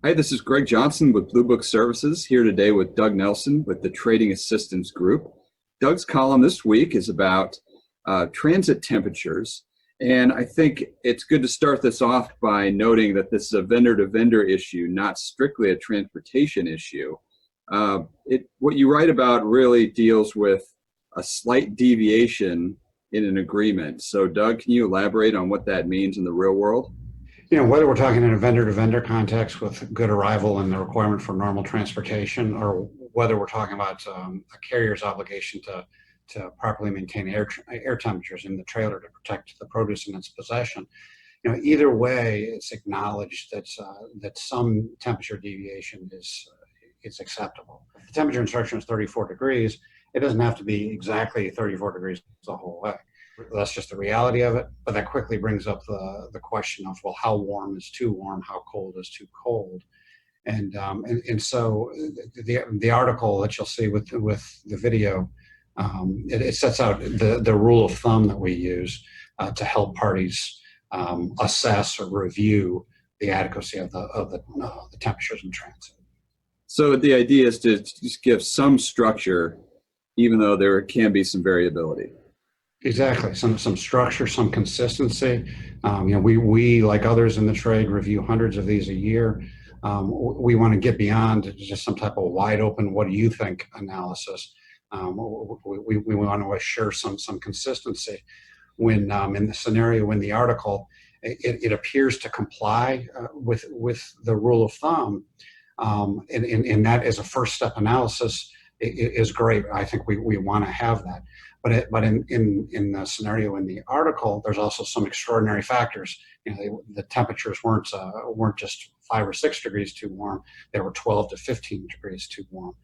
Hi, this is Greg Johnson with Blue Book Services, here today with Doug Nelson with the Trading Assistance Group. Doug's column this week is about transit temperatures. And I think it's good to start this off by noting that this is a vendor-to-vendor issue, not strictly a transportation issue. What you write about really deals with a slight deviation in an agreement. So Doug, can you elaborate on what that means in the real world? Whether we're talking in a vendor-to-vendor context with good arrival and the requirement for normal transportation, or whether we're talking about a carrier's obligation to properly maintain air temperatures in the trailer to protect the produce in its possession, either way, it's acknowledged that some temperature deviation is acceptable. If the temperature instruction is 34 degrees, it doesn't have to be exactly 34 degrees the whole way. That's just the reality of it. But that quickly brings up the question of, well, how warm is too warm? How cold is too cold? And so the article that you'll see with the video, it sets out the rule of thumb that we use to help parties assess or review the adequacy of the temperatures in transit. So the idea is to just give some structure, even though there can be some variability. Exactly. Some structure, some consistency. We, like others in the trade, review hundreds of these a year. We want to get beyond just some type of wide open, what do you think analysis. We want to assure some consistency. When in the scenario in the article, it appears to comply with the rule of thumb, and that as a first step analysis is great. I think we want to have that. But in the scenario in the article, there's also some extraordinary factors. The temperatures weren't just 5 or 6 degrees too warm; they were 12 to 15 degrees too warm.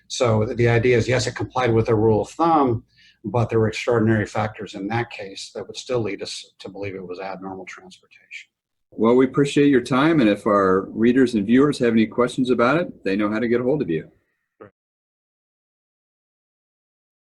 So the idea is, yes, it complied with the rule of thumb, but there were extraordinary factors in that case that would still lead us to believe it was abnormal transportation. Well, we appreciate your time, and if our readers and viewers have any questions about it, they know how to get a hold of you.